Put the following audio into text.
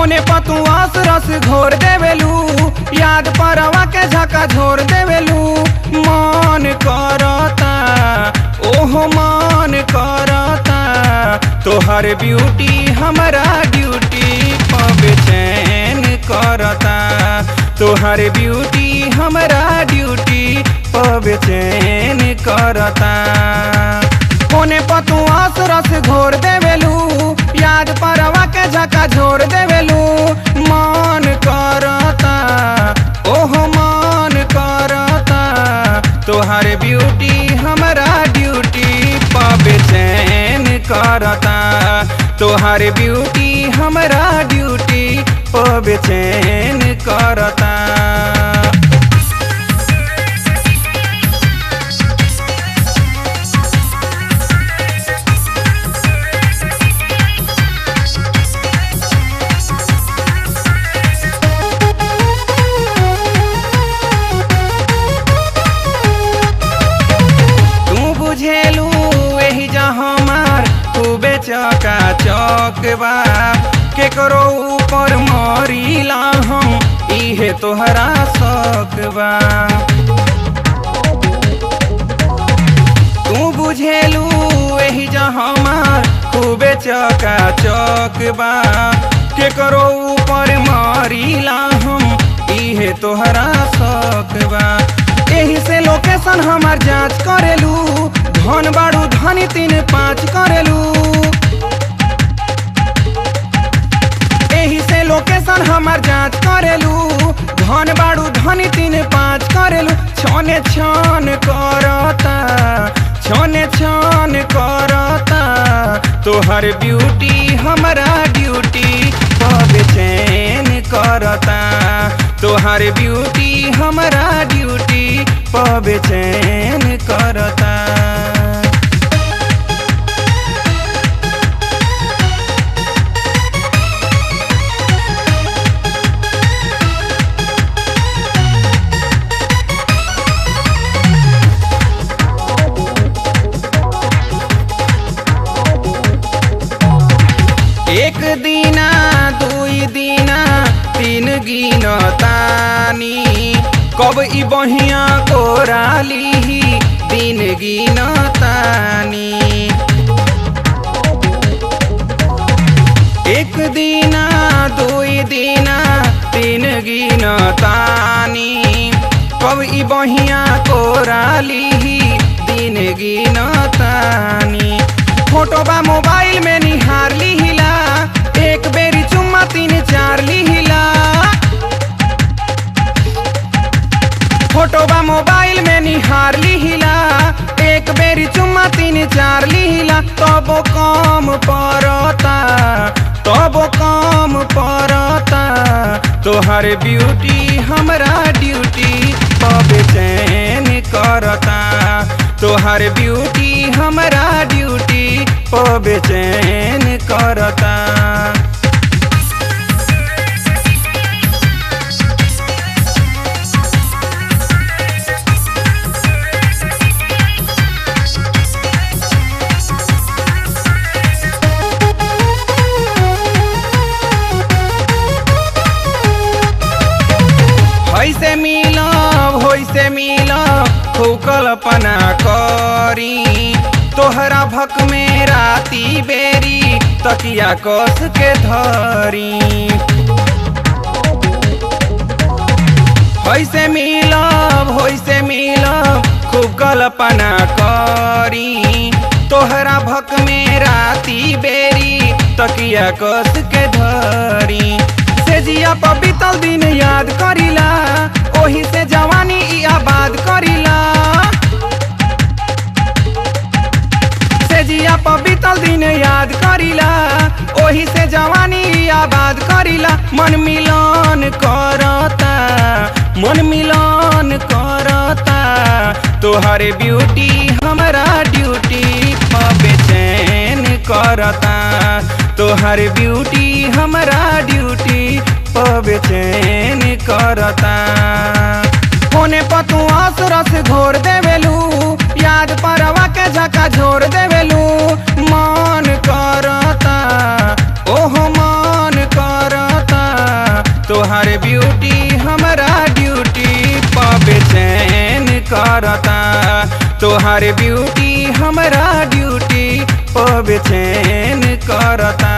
होने पतुआस रस घोर देवेलू, याद परवा के झका झोर देवेलू। मान करता ओहो मान करता, तोहर ब्यूटी हमारा ड्यूटी पर बेचैन करता। तोहर ब्यूटी हमारा ड्यूटी पर बेचैन करता। होने पतुआस रस घोर देवेलू, याद परवा के झका झोर देवेलू। मान करता ओहो मान करता, तोहर ब्यूटी हमारा ड्यूटी पर बेचैन करता। तोहर ब्यूटी हमारा ड्यूटी पर बेचैन करता। बुझेलू एही जा हमार खूबे चका चौक बा, केकरो ऊपर मरीला हम इहे तोहरा शौक बा। तू बुझेलू एही जा हमार खूबे चका चौक बा, केकरो ऊपर मरीला हम इहे तोहरा शौक बा। एही से लोकेशन हमार जांच करेलू, धन बाड़ू धनी 3-5 करेलू। एही से लोकेशन हमार जांच करेलू, धन बाड़ू धनी 3-5 करेलू। छने छन करता छने छन करता, तोहर ब्यूटी हमारा ड्यूटी पर बेचैन करता। तोहर ब्यूटी हमारा ड्यूटी पर बेचैन करता। एक दीना दुई दीना 3 गिनतानी, कब ई बहिया कोराली दिन गिनतानी। एक दीना दुई दीना 3 गिनतानी, कब ई बहिया कोराली दिन गिनतानी। फोटो बा मोबाइल में निहार लिहिला, एक बेरी चुम्मा 3-4 लिहिला। फोटो बा मोबाइल में निहार लिहिला, एक बेरी चुम्मा 3-4 लिहिला। तब कम पड़ता तब कम पड़ता, तोहर ब्यूटी हमारा ड्यूटी पर बेचैन करता। तोहर ब्यूटी हमारा ड्यूटी पर बेचैन करता। होइसे मिलब होइसे मिलब खूब कल्पना करी, तोहरा भक में राती बेरी तकिया कस के धरी। होइसे मिलब खूब कल्पना करी, तोहरा भक में राती बेरी तकिया कस के धरी। से जिया पर बीतल दिन याद करिला, ओही से जवानी ई आबाद करिला। से जिया पर बीतल दिन याद करिला, ओही से जवानी ई आबाद करिला। मन मिलन करता मन मिलन करता, तोहर ब्यूटी हमारा ड्यूटी पर बेचैन करता। तोहर ब्यूटी हमारा ड्यूटी पर बेचैन करता। होने पतुआस रस घोर देवेलू, याद परवा के झका झोर देवेलू। मान करता ओहो मान करता, तोहार ब्यूटी हमारा ड्यूटी पे बेचैन करता। तोहार ब्यूटी हमारा ड्यूटी पे बेचैन करता।